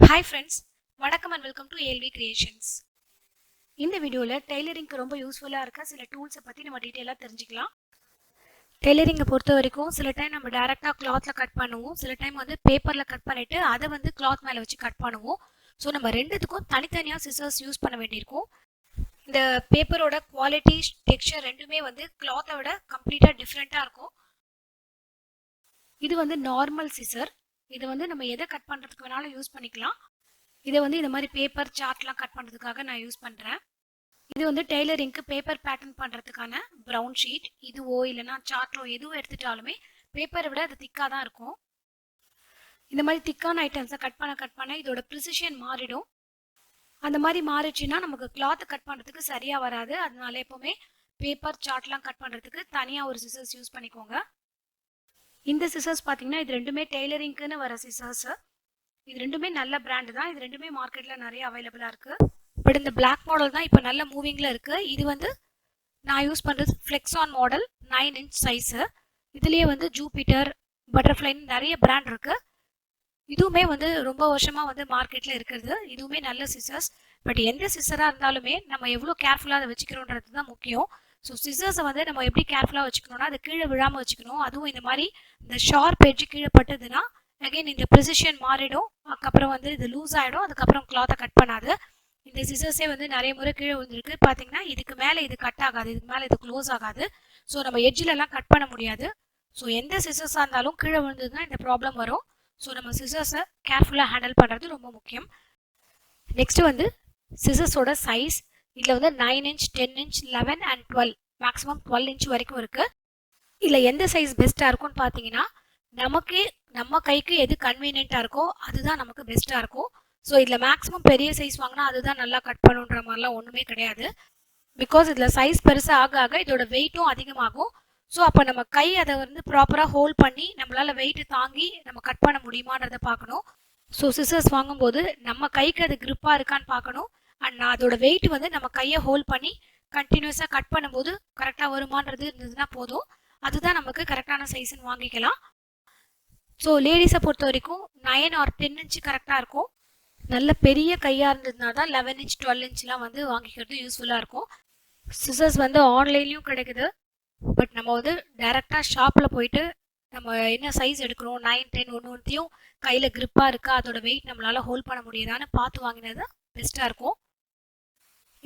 Hi friends, வணக்கம் and welcome to ALV Creations. இந்த வீடியோவில் டெய்லரிங்க்கு ரொம்ப யூஸ்ஃபுல்லாக இருக்க சில டூல்ஸை பற்றி நம்ம டீட்டெயிலாக தெரிஞ்சுக்கலாம். டெய்லரிங்கை பொறுத்த வரைக்கும் சில டைம் நம்ம டேரெக்டாக கிளாத்தில் கட் பண்ணுவோம், சில டைம் வந்து பேப்பரில் கட் பண்ணிவிட்டு அதை வந்து கிளாத் மேலே வச்சு கட் பண்ணுவோம். ஸோ நம்ம ரெண்டுத்துக்கும் தனித்தனியாக சிசர்ஸ் யூஸ் பண்ண வேண்டியிருக்கும். இந்த பேப்பரோட குவாலிட்டி டெக்ஸ்சர் ரெண்டுமே வந்து கிளாத்தை விட கம்ப்ளீட்டாக டிஃப்ரெண்ட்டாக இருக்கும். இது வந்து நார்மல் சிசர். இது வந்து நம்ம எதை கட் பண்ணுறதுக்கு வேணாலும் யூஸ் பண்ணிக்கலாம். இதை வந்து இந்த மாதிரி பேப்பர் சார்ட்லாம் கட் பண்ணுறதுக்காக நான் யூஸ் பண்ணுறேன். இது வந்து டெய்லரிங்க்கு பேப்பர் பேட்டர்ன் பண்ணுறதுக்கான ப்ரௌன் ஷீட். இதுவோ இல்லைனா சார்ட்டோ எதுவும் எடுத்துட்டாலுமே பேப்பரை விட அது திக்காக தான் இருக்கும். இந்த மாதிரி திக்கான ஐட்டம்ஸை கட் பண்ண இதோட ப்ரிசிஷன் மாறிடும். அந்த மாதிரி மாறிடுச்சுன்னா நமக்கு கிளாத்தை கட் பண்ணுறதுக்கு சரியாக வராது. அதனால எப்போவுமே பேப்பர் சார்ட்லாம் கட் பண்ணுறதுக்கு தனியாக ஒரு சிசர்ஸ் யூஸ் பண்ணிக்கோங்க. இந்த சிசர்ஸ் பார்த்தீங்கன்னா இது ரெண்டுமே டெய்லரிங்க்குன்னு வர சிசர்ஸு. இது ரெண்டுமே நல்ல பிராண்டு தான். இது ரெண்டுமே மார்க்கெட்டில் நிறைய அவைலபிளாக இருக்குது. பட் இந்த பிளாக் மாடல் தான் இப்போ நல்ல மூவிங்கில் இருக்குது. இது வந்து நான் யூஸ் பண்ணுறது ஃப்ளெக்ஸான் மாடல் 9 inch சைஸு. இதுலேயே வந்து ஜூபிட்டர், பட்டர்ஃப்ளைன்னு நிறைய பிராண்ட் இருக்குது. இதுவுமே வந்து ரொம்ப வருஷமாக வந்து மார்க்கெட்டில் இருக்கிறது. இதுவுமே நல்ல சிசர்ஸ். பட் எந்த சிசராக இருந்தாலுமே நம்ம எவ்வளோ கேர்ஃபுல்லாக அதை வச்சுக்கிறோன்றது தான் முக்கியம். ஸோ சிசர்ஸை வந்து நம்ம எப்படி கேர்ஃபுல்லாக வச்சுக்கணும்னா அது கீழே விழாமல் வச்சுக்கணும். அதுவும் இந்த மாதிரி இந்த ஷார்ப் எட்ஜ் கீழே பட்டதுன்னா அகைன் இந்த ப்ரிசிஷன் மாறிடும். அதுக்கப்புறம் வந்து இது லூஸ் ஆகிடும். அதுக்கப்புறம் கிளாத்தை கட் பண்ணாது. இந்த சிசர்ஸே வந்து நிறைய முறை கீழே விழுந்திருக்கு. பார்த்தீங்கன்னா இதுக்கு மேலே இது கட் ஆகாது, இதுக்கு மேலே இது க்ளோஸ் ஆகாது. ஸோ நம்ம எட்ஜிலலாம் கட் பண்ண முடியாது. ஸோ எந்த சிசர்ஸாக இருந்தாலும் கீழே விழுந்ததுன்னா இந்த ப்ராப்ளம் வரும். ஸோ நம்ம சிசர்ஸை கேர்ஃபுல்லாக ஹேண்டில் பண்ணுறது ரொம்ப முக்கியம். நெக்ஸ்ட் வந்து சிசர்ஸோட சைஸ். இதில் வந்து 9 inch, 10 inch, 11 and 12, maximum 12 inch வரைக்கும் இருக்குது. இதில் எந்த சைஸ் பெஸ்ட்டாக இருக்கும்னு பார்த்தீங்கன்னா நம்ம கைக்கு எது கன்வீனியண்ட்டாக இருக்கோ அதுதான் நமக்கு பெஸ்ட்டாக இருக்கும். ஸோ இதில் மேக்ஸிமம் பெரிய சைஸ் வாங்கினா அதுதான் நல்லா கட் பண்ணுன்ற மாதிரிலாம் ஒன்றுமே கிடையாது. பிகாஸ் இதில் சைஸ் பெருசாக ஆக ஆக இதோட வெயிட்டும் அதிகமாகும். ஸோ அப்போ நம்ம கை அதை வந்து ப்ராப்பராக ஹோல்ட் பண்ணி நம்மளால் வெயிட்டு தாங்கி நம்ம கட் பண்ண முடியுமான்றதை பார்க்கணும். ஸோ சிசர்ஸ் வாங்கும்போது நம்ம கைக்கு அது கிரிப்பாக இருக்கான்னு பார்க்கணும். அண்ட் அதோட வெயிட் வந்து நம்ம கையை ஹோல்ட் பண்ணி கண்டினியூஸாக கட் பண்ணும்போது கரெக்டாக வருமானது இருந்ததுன்னா போதும். அதுதான் நமக்கு கரெக்டான சைஸ்ன்னு வாங்கிக்கலாம். ஸோ லேடிஸை பொறுத்த வரைக்கும் 9 or 10 inch கரெக்டாக இருக்கும். நல்ல பெரிய கையாக இருந்ததுனா தான் 11 inch 12 inchலாம் வந்து வாங்கிக்கிறது யூஸ்ஃபுல்லாக இருக்கும். சிசர்ஸ் வந்து ஆன்லைன்லேயும் கிடைக்குது. பட் நம்ம வந்து டைரெக்டாக ஷாப்பில் போயிட்டு நம்ம என்ன சைஸ் எடுக்கிறோம் 9, 10 ஒன்றுத்தையும் கையில் கிரிப்பாக இருக்கா, அதோட வெயிட் நம்மளால் ஹோல்ட் பண்ண முடியுதான்னு பார்த்து வாங்கினது பெஸ்ட்டாக இருக்கும்.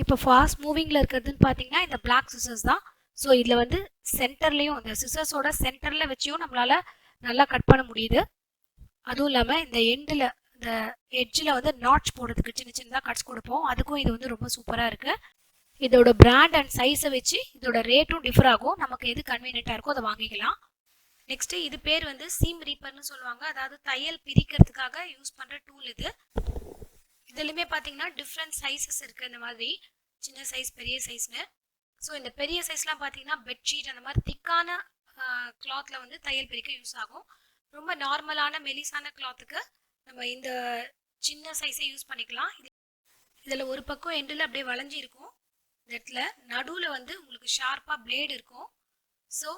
இப்போ ஃபாஸ்ட் மூவிங்கில் இருக்கிறதுன்னு பார்த்தீங்கன்னா இந்த பிளாக் சிசர்ஸ் தான். ஸோ இதில் வந்து சென்டர்லேயும் இந்த சிசர்ஸோட சென்டரில் வச்சியும் நம்மளால் நல்லா கட் பண்ண முடியுது. அதுவும் இல்லாமல் இந்த எண்டில் இந்த எட்ஜில் வந்து நாட்ச் போடுறதுக்கு சின்ன சின்னதாக கட்ஸ் கொடுப்போம். அதுக்கும் இது வந்து ரொம்ப சூப்பராக இருக்குது. இதோட பிராண்ட் அண்ட் சைஸை வச்சு இதோட ரேட்டும் டிஃபர் ஆகும். நமக்கு எது கன்வீனியண்ட்டாக இருக்கோ அதை வாங்கிக்கலாம். நெக்ஸ்ட்டு இது பேர் வந்து சீம் ரீப்பர்னு சொல்லுவாங்க. அதாவது தையல் பிரிக்கிறதுக்காக யூஸ் பண்ணுற டூல் இது. இதுலையுமே பார்த்தீங்கன்னா டிஃப்ரெண்ட் சைஸஸ் இருக்குது. இந்த மாதிரி சின்ன சைஸ், பெரிய சைஸ்னு. ஸோ இந்த பெரிய சைஸ்லாம் பார்த்தீங்கன்னா பெட்ஷீட் அந்த மாதிரி திக்கான கிளாத்தில் வந்து தையல் பிரிக்க யூஸ் ஆகும். ரொம்ப நார்மலான மெலிசான கிளாத்துக்கு நம்ம இந்த சின்ன சைஸை யூஸ் பண்ணிக்கலாம். இதில் ஒரு பக்கம் எண்டில் அப்படியே வளைஞ்சி இருக்கும். இந்த இடத்துல நடுவில் வந்து உங்களுக்கு ஷார்ப்பாக பிளேடு இருக்கும். ஸோ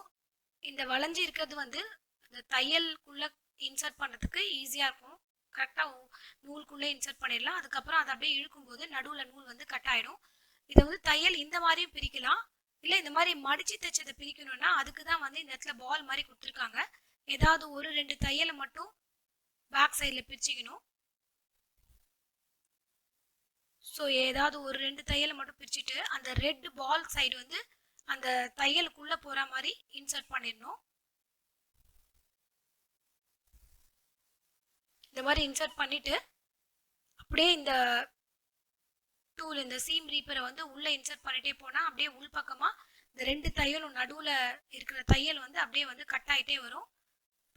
இந்த வளைஞ்சி இருக்கிறது வந்து இந்த தையலுக்குள்ளே இன்சர்ட் பண்ணுறதுக்கு ஈஸியாக இருக்கும். கரெக்டாக நூலுக்குள்ளே இன்சர்ட் பண்ணிடலாம். அதுக்கப்புறம் அதை அப்படியே இழுக்கும்போது நடுவில் நூல் வந்து கட் ஆகிடும். இதை வந்து தையல் இந்த மாதிரியும் பிரிக்கலாம். இல்லை இந்த மாதிரி மடிச்சு தைச்சதை பிரிக்கணும்னா அதுக்கு தான் வந்து இந்த இடத்துல பால் மாதிரி கொடுத்துருக்காங்க. ஏதாவது ஒரு 2 தையலை மட்டும் பேக் சைடில் பிரிச்சுக்கணும். ஸோ ஏதாவது ஒரு 2 தையலை மட்டும் பிரிச்சுட்டு அந்த ரெட் பால் சைடு வந்து அந்த தையலுக்குள்ளே போகிற மாதிரி இன்சர்ட் பண்ணிடணும். இந்த மாதிரி இன்சர்ட் பண்ணிவிட்டு அப்படியே இந்த டூல் இந்த சீம் ரீப்பரை வந்து உள்ளே இன்சர்ட் பண்ணிகிட்டே போனால் அப்படியே உள்பக்கமாக இந்த 2 தையலும் நடுவில் இருக்கிற தையல் வந்து அப்படியே வந்து கட் ஆகிட்டே வரும்.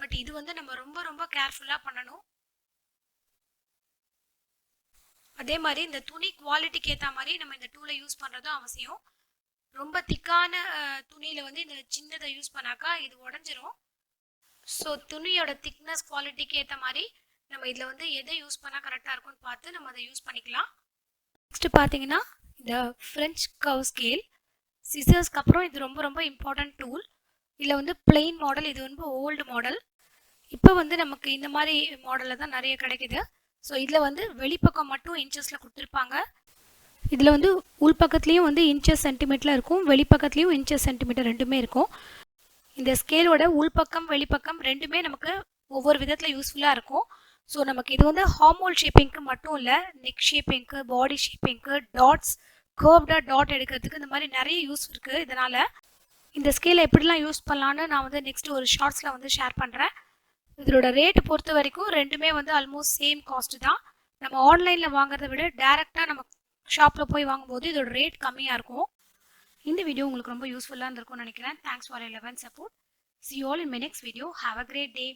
பட் இது வந்து நம்ம ரொம்ப ரொம்ப கேர்ஃபுல்லாக பண்ணணும். அதே மாதிரி இந்த துணி குவாலிட்டிக்கு ஏற்ற மாதிரி நம்ம இந்த டூலை யூஸ் பண்ணுறதும் அவசியம். ரொம்ப திக்கான துணியில் வந்து இந்த சின்னதை யூஸ் பண்ணாக்கா இது உடஞ்சிரும். ஸோ துணியோட திக்னஸ் குவாலிட்டிக்கு ஏற்ற மாதிரி நம்ம இதில் வந்து எதை யூஸ் பண்ணால் கரெக்டாக இருக்கும்னு பார்த்து நம்ம அதை யூஸ் பண்ணிக்கலாம். நெக்ஸ்ட் பார்த்தீங்கன்னா இந்த ஃப்ரெஞ்ச் கர்வ் ஸ்கேல். சிசர்ஸ்க்கு அப்புறம் இது ரொம்ப ரொம்ப இம்பார்ட்டன்ட் டூல். இதில் வந்து பிளெயின் மாடல், இது வந்து ஓல்டு மாடல். இப்போ வந்து நமக்கு இந்த மாதிரி மாடலில் தான் நிறைய கிடைக்குது. ஸோ இதில் வந்து வெளிப்பக்கம் மட்டும் இன்ச்சஸில் கொடுத்துருப்பாங்க. இதில் வந்து உள்பக்கத்துலேயும் வந்து இன்ச்சஸ் சென்டிமீட்டரில் இருக்கும், வெளிப்பக்கத்துலேயும் இன்ச்சஸ் சென்டிமீட்டர் ரெண்டுமே இருக்கும். இந்த ஸ்கேலோட உள்பக்கம் வெளிப்பக்கம் ரெண்டுமே நமக்கு ஒவ்வொரு விதத்தில் யூஸ்ஃபுல்லாக இருக்கும். ஸோ நமக்கு இது வந்து ஹார்மோல் ஷேப்பிங்க்கு மட்டும் இல்லை, நெக் ஷேப்பிங்க்கு, பாடி ஷேப்பிங்க்கு, டாட்ஸ், கர்வ்டாக டாட் எடுக்கிறதுக்கு இந்த மாதிரி நிறைய யூஸ் இருக்குது. இதனால் இந்த ஸ்கேலை எப்படிலாம் யூஸ் பண்ணலான்னு நான் வந்து நெக்ஸ்ட் ஒரு ஷார்ட்ஸில் வந்து ஷேர் பண்ணுறேன். இதோட ரேட்டு பொறுத்த வரைக்கும் ரெண்டுமே வந்து ஆல்மோஸ்ட் சேம் காஸ்ட் தான். நம்ம ஆன்லைனில் வாங்குறதை விட டேரெக்டாக நம்ம ஷாப்பில் போய் வாங்கும்போது இதோட ரேட் கம்மியாக இருக்கும். இந்த வீடியோ உங்களுக்கு ரொம்ப யூஸ்ஃபுல்லாக இருந்திருக்கும்னு நினைக்கிறேன். Thanks for your love and support. See you all in my next video. Have a great day.